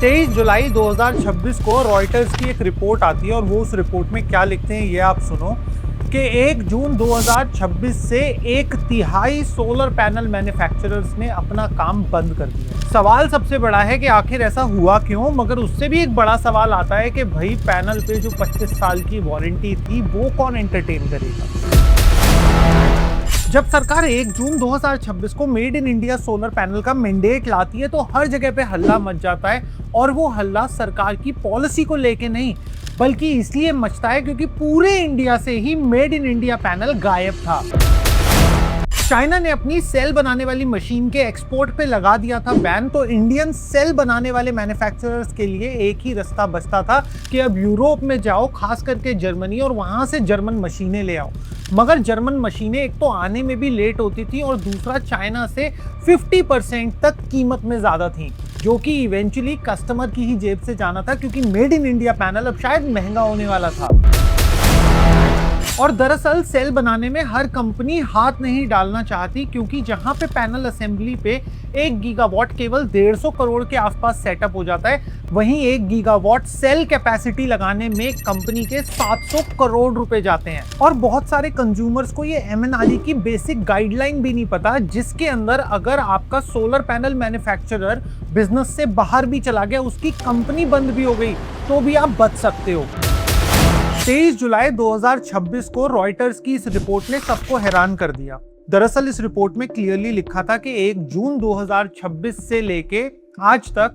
23 जुलाई 2026 को रॉयटर्स की एक रिपोर्ट आती है और वो उस रिपोर्ट में क्या लिखते हैं ये आप सुनो कि 1 जून 2026 से 1/3 सोलर पैनल मैन्युफैक्चरर्स ने अपना काम बंद कर दिया। सवाल सबसे बड़ा है कि आखिर ऐसा हुआ क्यों, मगर उससे भी एक बड़ा सवाल आता है कि भाई पैनल पे जो 25 साल की वारंटी थी वो कौन एंटरटेन करेगा। जब सरकार 1 जून 2026 को made in India solar panel का मैंडेट लाती है तो हर जगह पे हल्ला मच जाता है, और वो हल्ला सरकार की पॉलिसी को लेके नहीं बल्कि इसलिए मचता है क्योंकि पूरे इंडिया से he made in India panel गायब था। चाइना ने अपनी सेल बनाने वाली मशीन के एक्सपोर्ट पे लगा दिया था बैन, तो इंडियन सेल बनाने वाले मैन्युफैक्चरर्स के लिए एक ही रास्ता बचता था कि अब यूरोप में जाओ, खास करके जर्मनी, और वहां से जर्मन मशीनें ले आओ। मगर जर्मन मशीनें एक तो आने में भी लेट होती थी और दूसरा चाइना से 50% तक कीमत में ज्यादा थी, जो कि इवेंचुअली कस्टमर की ही जेब से जाना था क्योंकि मेड इन इंडिया पैनल अब शायद महंगा होने वाला था। और दरअसल सेल बनाने में हर कंपनी हाथ नहीं डालना चाहती क्योंकि जहां पे पैनल असेंबली पे 1 गीगावाट केवल 150 करोड़ के आसपास सेटअप हो जाता है, वहीं 1 गीगावाट सेल कैपेसिटी लगाने में कंपनी के 700 करोड़ रुपए जाते हैं। और बहुत सारे कंज्यूमर्स को ये एमएनआरई की बेसिक गाइडलाइन भी नहीं पता, जिसके अंदर अगर आपका सोलर पैनल मैन्युफैक्चरर बिजनेस से बाहर भी चला गया, उसकी कंपनी बंद भी हो गई, तो भी आप बच सकते हो। 23 जुलाई 2026 को रॉयटर्स की इस रिपोर्ट ने सबको हैरान कर दिया। दरअसल इस रिपोर्ट में क्लियरली लिखा था कि 1 जून 2026 से लेके आज तक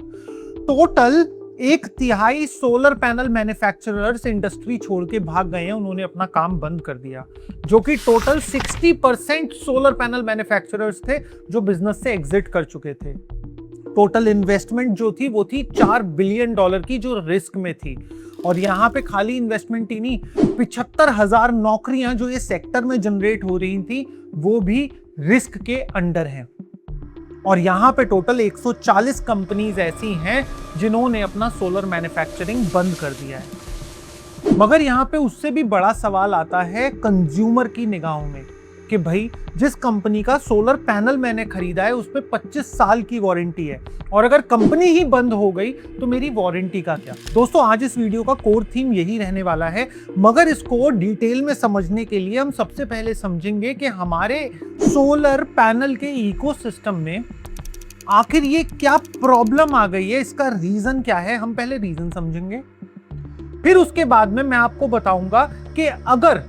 total 1/3 solar panel manufacturers industry छोड़ के भाग गए हैं, उन्होंने अपना काम बंद कर दिया, जो कि टोटल 60% सोलर पैनल मैन्युफैक्चरर्स थे जो बिजनेस से एग्जिट कर चुके थे। टोटल इन्वेस्टमेंट जो थी वो थी $4 बिलियन की, जो रिस्क में थी। और यहाँ पे खाली इन्वेस्टमेंट ही नहीं, 75,000 नौकरियां जो इस सेक्टर में जनरेट हो रही थी वो भी रिस्क के अंडर हैं। और यहाँ पे टोटल 140 कंपनीज ऐसी हैं जिन्होंने अपना सोलर मैन्युफैक्चरिंग बंद कर दिया है। मगर यहाँ पे उससे भी बड़ा सवाल आता है कंज्यूमर की निगाहों में कि भाई जिस कंपनी का सोलर पैनल मैंने खरीदा है उस पे 25 साल की वारंटी है, और अगर कंपनी ही बंद हो गई तो मेरी वारंटी का क्या। दोस्तों आज इस वीडियो का कोर थीम यही रहने वाला है, मगर इसको डिटेल में समझने के लिए हम सबसे पहले समझेंगे कि हमारे सोलर पैनल के इकोसिस्टम में आखिर ये क्या प्रॉब्लम आ गई है, इसका रीजन क्या है। हम पहले रीजन समझेंगे, फिर उसके बाद में मैं आपको बताऊंगा कि अगर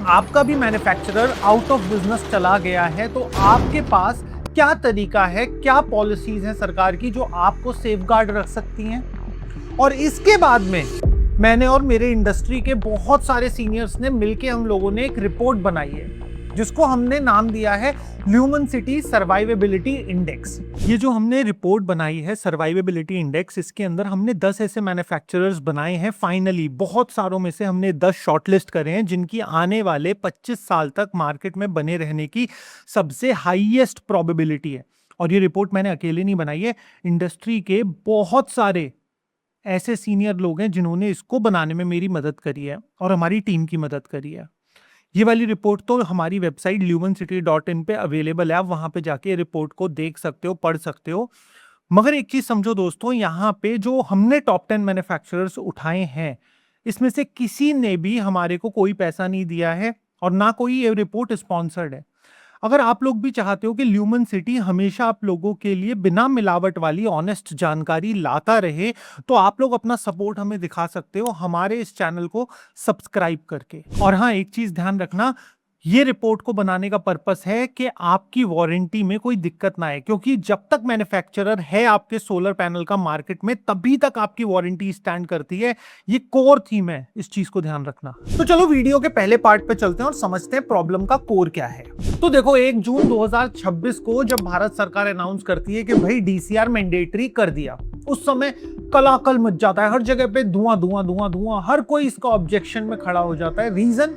आपका भी मैन्युफैक्चरर आउट ऑफ बिजनेस चला गया है तो आपके पास क्या तरीका है, क्या पॉलिसीज हैं सरकार की जो आपको सेफगार्ड रख सकती हैं। और इसके बाद में मैंने और मेरे इंडस्ट्री के बहुत सारे सीनियर्स ने मिलके हम लोगों ने एक रिपोर्ट बनाई है जिसको हमने नाम दिया है ल्यूमेनसिटी सर्वाइवेबिलिटी इंडेक्स। ये जो हमने रिपोर्ट बनाई है सर्वाइवेबिलिटी इंडेक्स, इसके अंदर हमने 10 ऐसे मैन्युफैक्चरर्स बनाए हैं। फाइनली बहुत सारों में से हमने 10 शॉर्टलिस्ट करे हैं जिनकी आने वाले 25 साल तक मार्केट में बने रहने की सबसे हाईएस्ट प्रोबेबिलिटी है। और ये रिपोर्ट मैंने अकेले नहीं बनाई है, इंडस्ट्री के बहुत सारे ऐसे सीनियर लोग हैं जिन्होंने इसको बनाने में मेरी मदद करी है और हमारी टीम की मदद करी है। ये वाली रिपोर्ट तो हमारी वेबसाइट lumencity.in पे अवेलेबल है, आप वहां पे जाके रिपोर्ट को देख सकते हो, पढ़ सकते हो। मगर एक चीज समझो दोस्तों, यहाँ पे जो हमने टॉप 10 मैन्युफैक्चरर्स उठाए हैं इसमें से किसी ने भी हमारे को कोई पैसा नहीं दिया है और ना कोई ये रिपोर्ट स्पॉन्सर्ड है। अगर आप लोग भी चाहते हो कि ल्यूमेनसिटी हमेशा आप लोगों के लिए बिना मिलावट वाली ऑनेस्ट जानकारी लाता रहे, तो आप लोग अपना सपोर्ट हमें दिखा सकते हो हमारे इस चैनल को सब्सक्राइब करके। और हाँ, एक चीज ध्यान रखना, ये रिपोर्ट को बनाने का पर्पस है कि आपकी वारंटी में कोई दिक्कत ना आए, क्योंकि जब तक मैन्युफैक्चरर है आपके सोलर पैनल का मार्केट में तभी तक आपकी वारंटी स्टैंड करती है। ये कोर थीम है, इस चीज को ध्यान रखना। तो चलो वीडियो के पहले पार्ट पे चलते हैं और समझते हैं प्रॉब्लम का कोर क्या है। तो देखो 1 जून 2026 को जब भारत सरकार अनाउंस करती है कि भाई डीसीआर मैंडेटरी कर दिया, उस समय कलाकल मच जाता है, हर जगह पे धुआं धुआं धुआं धुआं, हर कोई इसका ऑब्जेक्शन में खड़ा हो जाता है। रीजन,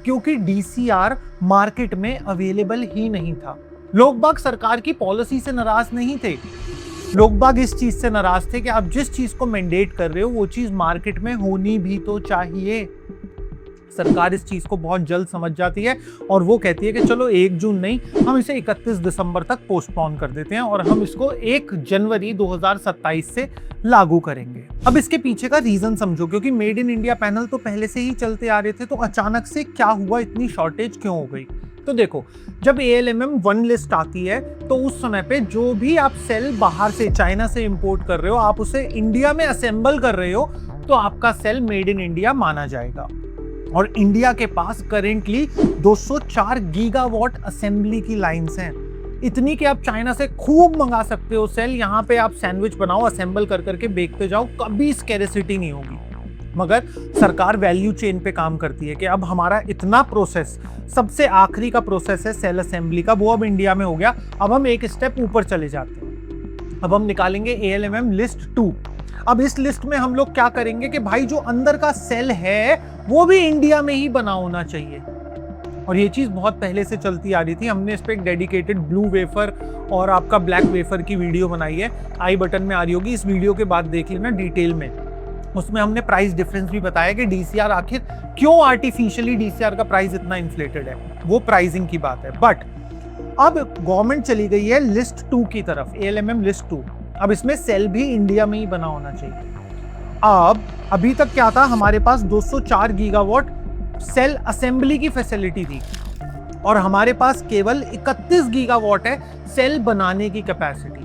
क्योंकि डीसीआर मार्केट में अवेलेबल ही नहीं था। लोग बाग सरकार की पॉलिसी से नाराज नहीं थे, लोग बाग इस चीज से नाराज थे कि आप जिस चीज को मैंडेट कर रहे हो वो चीज मार्केट में होनी भी तो चाहिए। सरकार इस चीज को बहुत जल्द समझ जाती है और वो कहती है कि चलो 1 जून नहीं, हम इसे 31 दिसंबर तक पोस्टपोन कर देते हैं और हम इसको 1 जनवरी 2027 से लागू करेंगे। अब इसके पीछे का रीजन समझो, क्योंकि मेड इन इंडिया पैनल तो पहले से ही चलते आ रहे थे, तो अचानक से क्या हुआ, इतनी शॉर्टेज क्यों हो गई? तो देखो, जब ALMM 1 लिस्ट आती है तो उस समय पे जो भी आप सेल बाहर से, चाइना से इंपोर्ट कर रहे हो, आप उसे इंडिया में असेंबल कर रहे हो, तो आपका सेल मेड इन इंडिया माना जाएगा। और इंडिया के पास करेंटली 204 गीगावाट असेंबली की लाइंस हैं, इतनी कि आप चाइना से खूब मंगा सकते हो सेल। यहाँ पे आप सैंडविच बनाओ, असेंबल कर करके बेचते जाओ, कभी स्कैरेसिटी नहीं होगी। मगर सरकार वैल्यू चेन पे काम करती है कि अब हमारा इतना प्रोसेस, सबसे आखिरी का प्रोसेस है सेल असेंबली का, वो अब इंडिया में हो गया, अब हम एक स्टेप ऊपर चले जाते हैं। अब हम निकालेंगे ALMM लिस्ट 2। अब इस लिस्ट में हम लोग क्या करेंगे कि भाई जो अंदर का सेल है वो भी इंडिया में ही बना होना चाहिए। और ये चीज बहुत पहले से चलती आ रही थी। हमने इस पे एक डेडिकेटेड ब्लू वेफर और आपका ब्लैक वेफर की वीडियो बनाई है, आई बटन में आ रही होगी, इस वीडियो के बाद देख लेना डिटेल में। उसमें हमने प्राइस डिफरेंस भी बताया कि DCR आखिर क्यों आर्टिफिशियली DCR का प्राइस इतना इन्फ्लेटेड है, वो प्राइसिंग की बात है। बट अब गवर्नमेंट चली गई है लिस्ट 2 की तरफ, ALMM लिस्ट 2। अब इसमें सेल भी इंडिया में ही बना होना चाहिए। अब अभी तक क्या था, हमारे पास 204 गीगावाट सेल असेंबली की फैसिलिटी थी और हमारे पास केवल 31 गीगावाट है सेल बनाने की कैपेसिटी।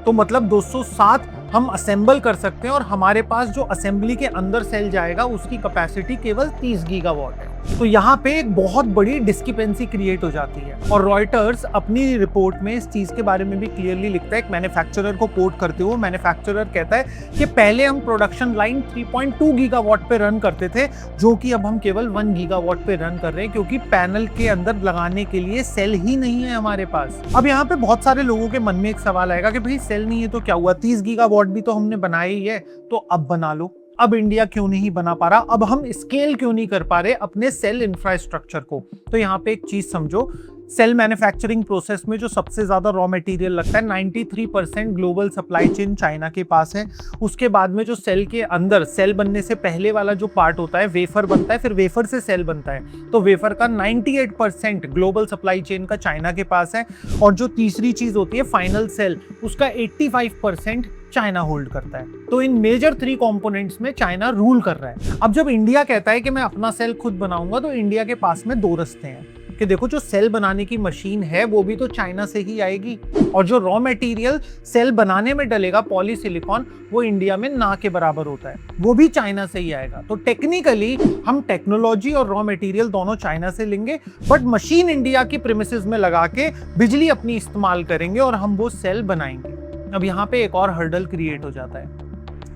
तो मतलब 207 हम असेंबल कर सकते हैं और हमारे पास जो असेंबली के अंदर सेल जाएगा उसकी कैपेसिटी केवल 30 गीगावाट है। तो यहाँ पे एक बहुत बड़ी डिस्क्रिपेंसी क्रिएट हो जाती है। और रॉयटर्स अपनी रिपोर्ट में इस चीज के बारे में भी क्लियरली लिखता है, एक मैन्युफैक्चरर को कोट करते हुए मैन्युफैक्चरर कहता है कि पहले हम प्रोडक्शन लाइन 3.2 गीगावाट पे रन करते थे, जो कि अब हम केवल 1 गीगावाट पे रन कर रहे हैं, क्योंकि पैनल के अंदर लगाने के लिए सेल ही नहीं है हमारे पास। अब यहाँ पे बहुत सारे लोगों के मन में एक सवाल आएगा कि भाई सेल नहीं है तो क्या हुआ, 30 गीगावाट भी तो हमने बनाई ही है, तो अब बना लो। अब इंडिया क्यों नहीं बना पा रहा, अब हम स्केल क्यों नहीं कर पा रहे अपने सेल इंफ्रास्ट्रक्चर को? तो यहाँ पे एक चीज समझो, सेल मैन्युफैक्चरिंग प्रोसेस में जो सबसे ज्यादा रॉ मटेरियल लगता है, 93% ग्लोबल सप्लाई चेन चाइना के पास है। उसके बाद में जो सेल के अंदर, सेल बनने से पहले वाला जो पार्ट होता है, वेफर बनता है, फिर वेफर से सेल बनता है, तो वेफर का 98% ग्लोबल सप्लाई चेन का चाइना के पास है। और जो तीसरी चीज होती है फाइनल सेल, उसका 85% चाइना होल्ड करता है। तो इन मेजर 3 कंपोनेंट्स में चाइना रूल कर रहा है। अब जब इंडिया कहता है कि मैं अपना सेल खुद बनाऊंगा, तो इंडिया के पास में 2 रास्ते हैं कि देखो, जो सेल बनाने की मशीन है वो भी तो चाइना से ही आएगी, और जो रॉ मटेरियल सेल बनाने में डलेगा, पॉलीसिलिकॉन, वो इंडिया में ना के बराबर होता है, वो भी चाइना से ही आएगा। तो टेक्निकली हम टेक्नोलॉजी और रॉ मटेरियल दोनों चाइना से लेंगे, बट मशीन इंडिया की प्रीमिसेस में लगा के बिजली अपनी इस्तेमाल करेंगे और हम वो सेल बनाएंगे। अब यहाँ पे एक और हर्डल क्रिएट हो जाता है,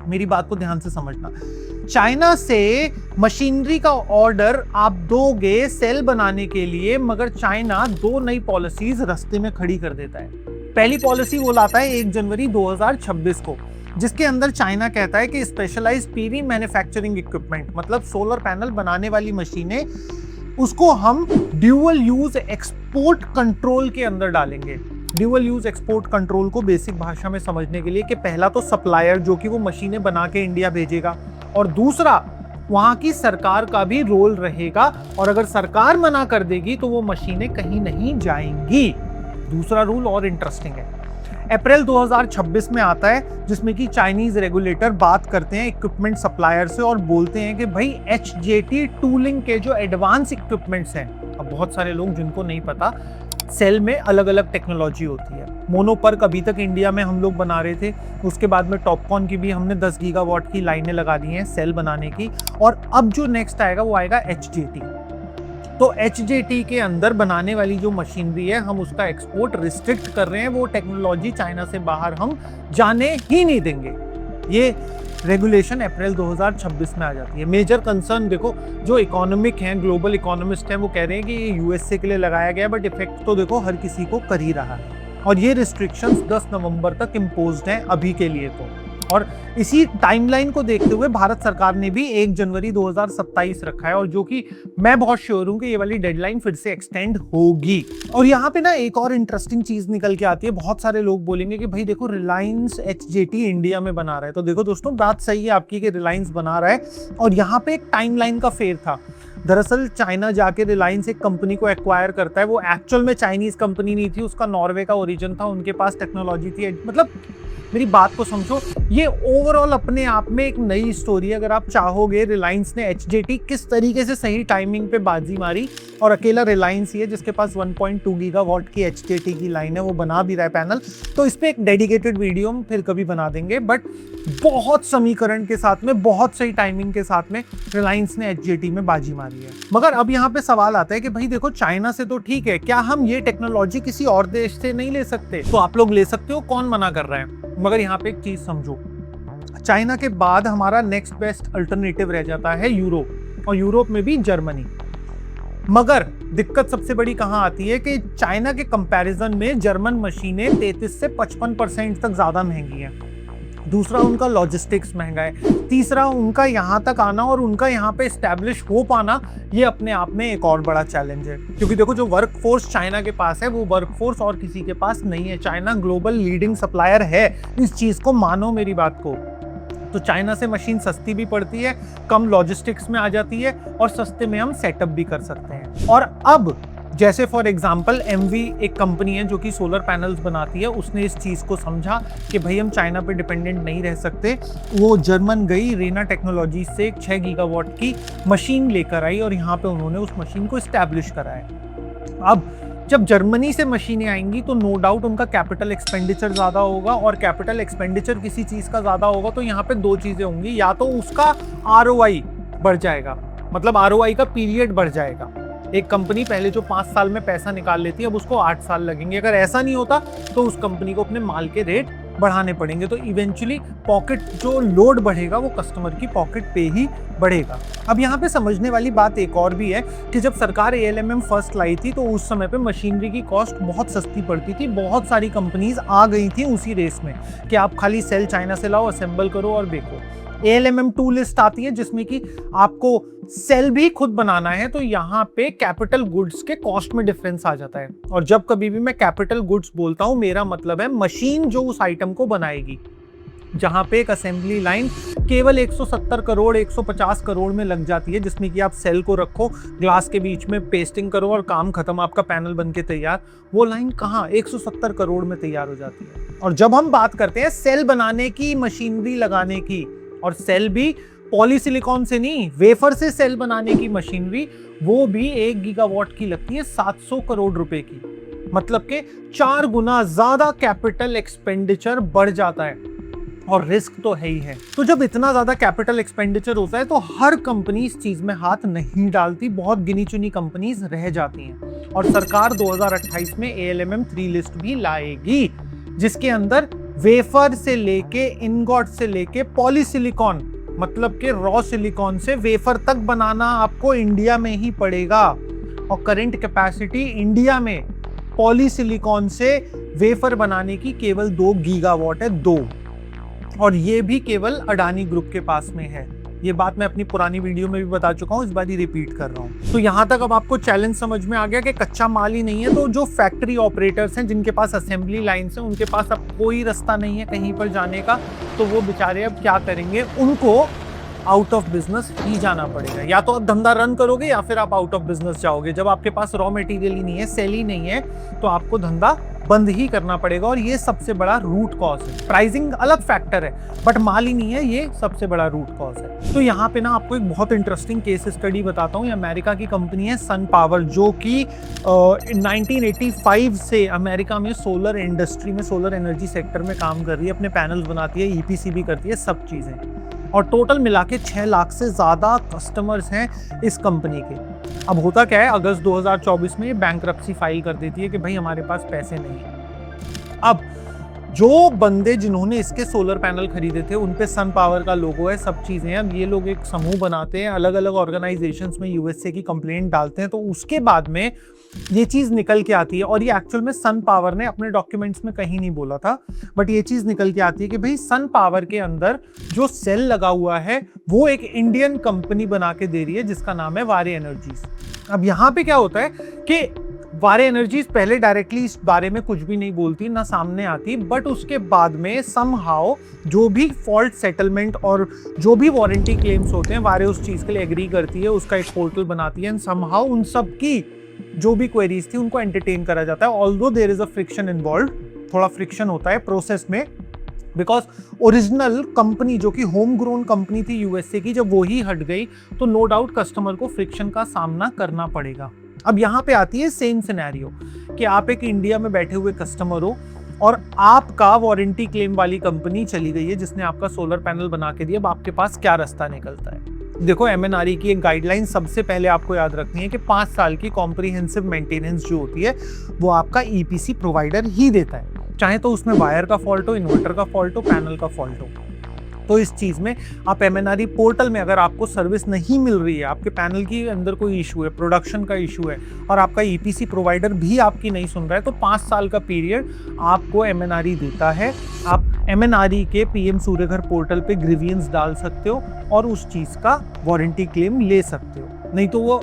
मेरी बात को ध्यान से समझना। चाइना से मशीनरी का ऑर्डर आप दोगे सेल बनाने के लिए, मगर चाइना 2 नई पॉलिसीज रास्ते में खड़ी कर देता है। पहली पॉलिसी वो लाता है 1 जनवरी 2026 को, जिसके अंदर चाइना कहता है कि स्पेशलाइज्ड PV मैन्युफैक्चरिंग इक्विपमेंट, मतलब सोलर पैनल बनाने वाली मशीनें, उसको हम ड्यूअल यूज एक्सपोर्ट कंट्रोल के अंदर डालेंगे। ड्यूअल यूज एक्सपोर्ट कंट्रोल को बेसिक भाषा में समझने के लिए कि पहला तो सप्लायर जो कि वो मशीनें बना के इंडिया भेजेगा, और दूसरा वहां की सरकार का भी रोल रहेगा, और अगर सरकार मना कर देगी तो वो मशीनें कहीं नहीं जाएंगी। दूसरा रूल और इंटरेस्टिंग है, अप्रैल 2026 में आता है, जिसमें कि चाइनीज रेगुलेटर बात करते हैं इक्विपमेंट सप्लायर से और बोलते हैं कि भाई HJT टूलिंग के जो एडवांस इक्विपमेंट्स हैं, अब बहुत सारे लोग जिनको नहीं पता, सेल में अलग अलग टेक्नोलॉजी होती है। मोनोपर्क अभी तक इंडिया में हम लोग बना रहे थे, उसके बाद में टॉपकॉन की भी हमने 10 गीगावाट की लाइनें लगा दी हैं सेल बनाने की, और अब जो नेक्स्ट आएगा वो आएगा HJT। तो HJT के अंदर बनाने वाली जो मशीनरी है, हम उसका एक्सपोर्ट रिस्ट्रिक्ट कर रहे हैं, वो टेक्नोलॉजी चाइना से बाहर हम जाने ही नहीं देंगे। ये रेगुलेशन अप्रैल 2026 में आ जाती है। मेजर कंसर्न देखो, जो इकोनॉमिक हैं, ग्लोबल इकोनॉमिस्ट हैं, वो कह रहे हैं कि ये USA के लिए लगाया गया, बट इफेक्ट तो देखो हर किसी को कर ही रहा है, और ये रिस्ट्रिक्शंस 10 नवंबर तक इम्पोज्ड हैं अभी के लिए तो। और इसी टाइमलाइन को देखते हुए भारत सरकार ने भी 1 जनवरी 2027 रखा है, और जो कि मैं बहुत श्योर हूं कि ये वाली डेडलाइन फिर से एक्सटेंड होगी। और यहाँ पे ना एक और इंटरेस्टिंग चीज निकल के आती है। बहुत सारे लोग बोलेंगे कि भाई देखो, रिलायंस HJT इंडिया में बना रहा है। तो देखो दोस्तों, बात सही है आपकी कि रिलायंस बना रहा है, और यहाँ पे एक टाइमलाइन का फेर था। दरअसल चाइना जाके रिलायंस एक कंपनी को एक्वायर करता है, वो एक्चुअल में चाइनीज कंपनी नहीं थी, उसका नॉर्वे का ओरिजिन था, उनके पास टेक्नोलॉजी थी। मतलब मेरी बात को समझो, ये ओवरऑल अपने आप में एक नई स्टोरी है। अगर आप चाहोगे, रिलायंस ने एचजेटी किस तरीके से सही टाइमिंग पे बाजी मारी, और अकेला रिलायंस ही है जिसके पास 1.2 गीगावाट की एचजेटी की लाइन है, वो बना भी रहा है पैनल। तो इस पे एक डेडिकेटेड वीडियो हम फिर कभी बना देंगे। बट बहुत समीकरण के साथ में, बहुत सही टाइमिंग के साथ में रिलायंस ने एचजेटी में बाजी मारी है। मगर अब यहाँ पे सवाल आता है कि भाई देखो, चाइना से तो ठीक है, क्या हम ये टेक्नोलॉजी किसी और देश से नहीं ले सकते? तो आप लोग ले सकते हो, कौन मना कर रहा है? मगर यहाँ पे एक चीज समझो, चाइना के बाद हमारा नेक्स्ट बेस्ट अल्टरनेटिव रह जाता है यूरोप, और यूरोप में भी जर्मनी। मगर दिक्कत सबसे बड़ी कहां आती है कि चाइना के कंपैरिजन में जर्मन मशीनें 33 से 55% तक ज्यादा महंगी हैं। दूसरा, उनका लॉजिस्टिक्स महंगा है। तीसरा, उनका यहाँ तक आना और उनका यहाँ पे एस्टैब्लिश हो पाना, ये अपने आप में एक और बड़ा चैलेंज है। क्योंकि देखो, जो वर्क फोर्स चाइना के पास है, वो वर्क फोर्स और किसी के पास नहीं है। चाइना ग्लोबल लीडिंग सप्लायर है, इस चीज को मानो मेरी बात को। तो चाइना से मशीन सस्ती भी पड़ती है, कम लॉजिस्टिक्स में आ जाती है, और सस्ते में हम सेटअप भी कर सकते हैं। और अब जैसे फॉर एग्जांपल एमवी एक कंपनी है जो कि सोलर पैनल्स बनाती है, उसने इस चीज़ को समझा कि भाई हम चाइना पे डिपेंडेंट नहीं रह सकते। वो जर्मन गई, रेना टेक्नोलॉजी से एक 6 गीगावाट की मशीन लेकर आई, और यहाँ पे उन्होंने उस मशीन को इस्टेब्लिश कराया। अब जब जर्मनी से मशीनें आएंगी तो नो डाउट उनका कैपिटल एक्सपेंडिचर ज़्यादा होगा, और कैपिटल एक्सपेंडिचर किसी चीज़ का ज़्यादा होगा तो यहाँ पे दो चीज़ें होंगी। या तो उसका आरओआई बढ़ जाएगा, मतलब आरओआई का पीरियड बढ़ जाएगा। एक कंपनी पहले जो 5 साल में पैसा निकाल लेती है, अब उसको 8 साल लगेंगे। अगर ऐसा नहीं होता तो उस कंपनी को अपने माल के रेट बढ़ाने पड़ेंगे। तो इवेंचुअली पॉकेट जो लोड बढ़ेगा वो कस्टमर की पॉकेट पे ही बढ़ेगा। अब यहाँ पे समझने वाली बात एक और भी है कि जब सरकार ALMM फर्स्ट लाई थी तो उस समय पे मशीनरी की कॉस्ट बहुत सस्ती पड़ती थी। बहुत सारी कंपनीज आ गई थी उसी रेस में कि आप खाली सेल चाइना से लाओ, असेंबल करो और बेचो। ALMM 2 लिस्ट आती है जिसमें कि आपको सेल भी खुद बनाना है, तो यहाँ पे कैपिटल गुड्स के कॉस्ट में डिफरेंस आ जाता है। और जब कभी भी मैं कैपिटल गुड्स बोलता हूँ, मेरा मतलब है मशीन जो उस आइटम को बनाएगी। जहाँ पे एक असेंबली लाइन केवल 170 करोड़ 150 करोड़ में लग जाती है, जिसमें कि आप सेल को रखो, ग्लास के बीच में पेस्टिंग करो और काम खत्म, आपका पैनल बन के तैयार। वो लाइन कहाँ 170 करोड़ में तैयार हो जाती है। और जब हम बात करते हैं सेल बनाने की, मशीनरी लगाने की, और सेल भी पॉलीसिलिकॉन से नहीं, वेफर से सेल बनाने की मशीनरी, वो भी 1 गीगावाट की लगती है 700 करोड़ रुपए की। मतलब के 4 गुना ज्यादा कैपिटल एक्सपेंडिचर बढ़ जाता है, और रिस्क तो है ही है। तो जब इतना ज्यादा कैपिटल एक्सपेंडिचर होता है तो हर कंपनी इस चीज में हाथ नहीं डालती, बहुत गिनी चुनी कंपनीज रह जाती हैं। और सरकार 2028 में ALMM 3 लिस्ट भी लाएगी, जिसके अंदर वेफर से लेके, इनगॉट से लेके पॉलीसिलिकॉन, मतलब के रॉ सिलिकॉन से वेफर तक बनाना आपको इंडिया में ही पड़ेगा। और करंट कैपेसिटी इंडिया में पॉलीसिलिकॉन से वेफर बनाने की केवल 2 गीगावाट है, 2। और ये भी केवल अडानी ग्रुप के पास में है। ये बात मैं अपनी पुरानी वीडियो में भी बता चुका हूँ, इस बार ही रिपीट कर रहा हूँ। तो यहाँ तक अब आपको चैलेंज समझ में आ गया कि कच्चा माल ही नहीं है, तो जो फैक्ट्री ऑपरेटर्स हैं, जिनके पास असेंबली लाइन्स हैं, उनके पास अब कोई रास्ता नहीं है कहीं पर जाने का। तो वो बेचारे अब क्या करेंगे? उनको आउट ऑफ बिजनेस ही जाना पड़ेगा। या तो आप धंधा रन करोगे या फिर आप आउट ऑफ बिजनेस जाओगे। जब आपके पास रॉ मटेरियल ही नहीं है, सेल ही नहीं है, तो आपको धंधा बंद ही करना पड़ेगा। और ये सबसे बड़ा रूट कॉज है। प्राइसिंग अलग फैक्टर है, बट माल ही नहीं है, ये सबसे बड़ा रूट कॉज है। तो यहाँ पे ना आपको एक बहुत इंटरेस्टिंग केस स्टडी बताता हूँ। ये अमेरिका की कंपनी है सन पावर, जो कि 1985 से अमेरिका में सोलर इंडस्ट्री में, सोलर एनर्जी सेक्टर में काम कर रही है। अपने पैनल्स बनाती है, EPC भी करती है, सब चीज़ें। और टोटल मिला के 6 लाख से ज़्यादा कस्टमर्स हैं इस कंपनी के। अब होता क्या है, अगस्त 2024 में ये बैंकरप्सी फाइल कर देती है कि भाई हमारे पास पैसे नहीं है। अब जो बंदे जिन्होंने इसके सोलर पैनल खरीदे थे, उन पे सन पावर का लोगो है, सब चीज़ें हैं। अब ये लोग एक समूह बनाते हैं, अलग अलग ऑर्गेनाइजेशंस में USA की कंप्लेंट डालते हैं, तो उसके बाद में ये चीज़ निकल के आती है। और ये एक्चुअल में सन पावर ने अपने डॉक्यूमेंट्स में कहीं नहीं बोला था, बट ये चीज़ निकल के आती है कि भाई सन पावर के अंदर जो सेल लगा हुआ है वो एक इंडियन कंपनी बना के दे रही है, जिसका नाम है वारे एनर्जीज। अब यहाँ पे क्या होता है कि वारे एनर्जीज पहले डायरेक्टली इस बारे में कुछ भी नहीं बोलती, ना सामने आती, बट उसके बाद में समहाउ जो भी फॉल्ट सेटलमेंट और जो भी वारंटी क्लेम्स होते हैं वारे उस चीज के लिए एग्री करती है, उसका एक पोर्टल बनाती है एंड समहाउ उन सब की जो भी क्वेरीज थी उनको एंटरटेन करा जाता है। Although there is a friction involve, थोड़ा फ्रिक्शन होता है प्रोसेस में, बिकॉज ओरिजिनल कंपनी जो कि होम ग्रोन कंपनी थी यूएसए की, जब वो ही हट गई तो नो डाउट कस्टमर को फ्रिक्शन का सामना करना पड़ेगा। अब यहाँ पे आती है सेम सिनेरियो कि आप एक इंडिया में बैठे हुए कस्टमर हो और आपका वारंटी क्लेम वाली कंपनी चली गई है जिसने आपका सोलर पैनल बना के दिया। अब आपके पास क्या रास्ता निकलता है? देखो, एमएनआरई की एक गाइडलाइन सबसे पहले आपको याद रखनी है कि 5 साल की कॉम्प्रिहेंसिव मेंटेनेंस जो होती है वो आपका ईपीसी प्रोवाइडर ही देता है, चाहे तो उसमें वायर का फॉल्ट हो, इन्वर्टर का फॉल्ट हो, पैनल का फॉल्ट हो। तो इस चीज में आप एमएनआरई पोर्टल में अगर आपको सर्विस नहीं मिल रही है, आपके पैनल के अंदर कोई इशू है, प्रोडक्शन का इशू है और आपका ईपीसी प्रोवाइडर भी आपकी नहीं सुन रहा है, तो 5 साल का पीरियड आपको एमएनआरई देता है। आप एमएनआरई के पीएम सूर्यघर पोर्टल पे ग्रीवियंस डाल सकते हो और उस चीज का वारंटी क्लेम ले सकते हो, नहीं तो वो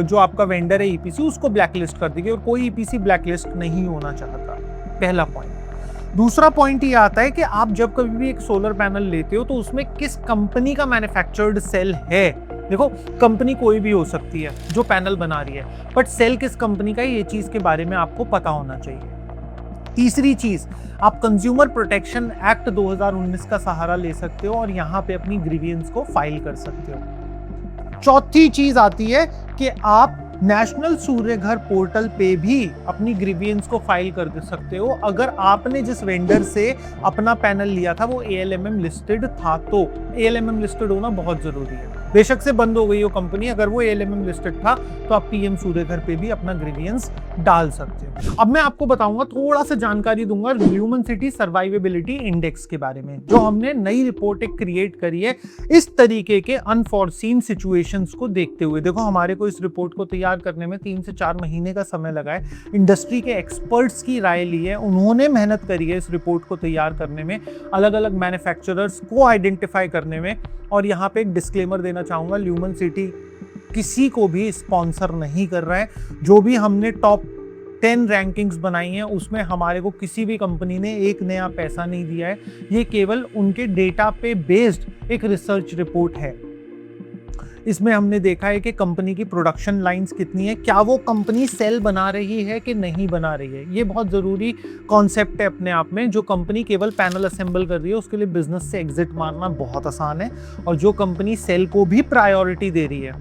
जो आपका वेंडर है ईपीसी उसको ब्लैकलिस्ट कर देगी और कोई ईपीसी ब्लैकलिस्ट नहीं होना चाहता। पहला पॉइंट। दूसरा पॉइंट ये आता है कि आप जब कभी भी एक सोलर पैनल लेते हो तो उसमें किस कंपनी का मैन्युफैक्चर्ड सेल है। देखो, कंपनी कोई भी हो सकती है जो पैनल बना रही है, बट सेल किस कंपनी का है ये चीज के बारे में आपको पता होना चाहिए। तीसरी चीज, आप कंज्यूमर प्रोटेक्शन एक्ट 2019 का सहारा ले सकते हो और यहाँ पे अपनी ग्रीवियंस को फाइल कर सकते हो। चौथी चीज आती है कि आप नेशनल सूर्यघर पोर्टल पे भी अपनी ग्रीवियंस को फाइल कर सकते हो अगर आपने जिस वेंडर से अपना पैनल लिया था वो ALMM लिस्टेड था तो। ALMM लिस्टेड होना बहुत जरूरी है, बेशक से बंद हो गई हो कंपनी, अगर वो ALMM लिस्टेड था तो आप पीएम सूर्यघर पे भी अपना ग्रीवियंस डाल सकते हो। अब मैं आपको बताऊंगा, थोड़ा सा जानकारी दूंगा ल्यूमन सिटी सर्वाइवेबिलिटी इंडेक्स के बारे में, जो हमने नई रिपोर्ट एक क्रिएट करी है इस तरीके के अनफॉरसीन सिचुएशंस को देखते हुए। देखो, हमारे को इस रिपोर्ट को तैयार करने में 3 से 4 महीने का समय लगा है। इंडस्ट्री के एक्सपर्ट्स की राय ली है, उन्होंने मेहनत करी है इस रिपोर्ट को तैयार करने में, अलग अलग मैन्युफैक्चरर्स को आइडेंटिफाई करने में। और यहाँ पे एक डिस्क्लेमर देना चाहूंगा, ल्यूमन सिटी किसी को भी स्पॉन्सर नहीं कर रहा है। जो भी हमने टॉप 10 रैंकिंग्स बनाई हैं उसमें हमारे को किसी भी कंपनी ने एक नया पैसा नहीं दिया है। ये केवल उनके डेटा पे बेस्ड एक रिसर्च रिपोर्ट है। इसमें हमने देखा है कि कंपनी की प्रोडक्शन लाइंस कितनी है, क्या वो कंपनी सेल बना रही है कि नहीं बना रही है। ये बहुत ज़रूरी कॉन्सेप्ट है अपने आप में। जो कंपनी केवल पैनल असेंबल कर रही है उसके लिए बिजनेस से एग्जिट मारना बहुत आसान है, और जो कंपनी सेल को भी प्रायोरिटी दे रही है,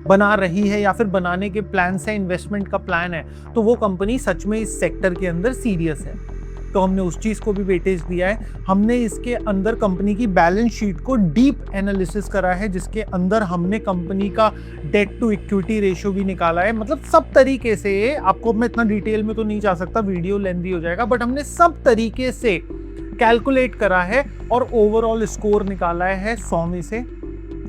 बना रही है या फिर बनाने के प्लान से इन्वेस्टमेंट का प्लान है, तो वो कंपनी सच में इस सेक्टर के अंदर सीरियस है। तो हमने उस चीज़ को भी वेटेज दिया है। हमने इसके अंदर कंपनी की बैलेंस शीट को डीप एनालिसिस करा है, जिसके अंदर हमने कंपनी का डेट टू इक्विटी रेशियो भी निकाला है। मतलब सब तरीके से, आपको मैं इतना डिटेल में तो नहीं जा सकता, वीडियो लेंथी हो जाएगा, बट हमने सब तरीके से कैलकुलेट करा है और ओवरऑल स्कोर निकाला है 100 में से।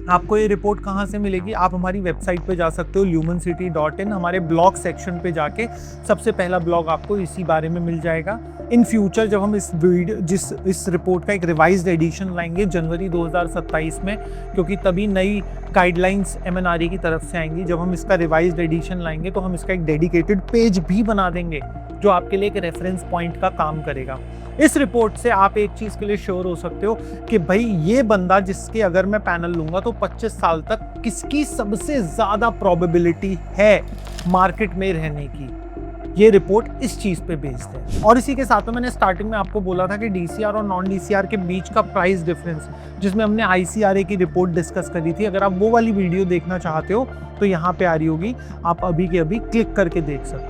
आपको ये रिपोर्ट कहाँ से मिलेगी? आप हमारी वेबसाइट पे जा सकते हो lumencity.in, हमारे ब्लॉग सेक्शन पे जाके सबसे पहला ब्लॉग आपको इसी बारे में मिल जाएगा। इन फ्यूचर जब हम इस रिपोर्ट का एक रिवाइज्ड एडिशन लाएंगे जनवरी 2027 में, क्योंकि तभी नई गाइडलाइंस एमएनआरई की तरफ से आएंगी। जब हम इसका रिवाइज्ड एडिशन लाएंगे तो हम इसका एक डेडिकेटेड पेज भी बना देंगे जो आपके लिए एक रेफरेंस पॉइंट का काम करेगा। इस रिपोर्ट से आप एक चीज के लिए श्योर हो सकते हो कि भाई ये बंदा जिसके अगर मैं पैनल लूंगा तो 25 साल तक किसकी सबसे ज्यादा प्रोबेबिलिटी है मार्केट में रहने की। ये रिपोर्ट इस चीज पे बेस्ड है। और इसी के साथ में मैंने स्टार्टिंग में आपको बोला था कि डीसीआर और नॉन डीसीआर के बीच का प्राइस डिफरेंस, जिसमें हमने आईसीआरए की रिपोर्ट डिस्कस करी थी, अगर आप वो वाली वीडियो देखना चाहते हो तो यहाँ पे आ रही होगी, आप अभी के अभी क्लिक करके देख सकते हो।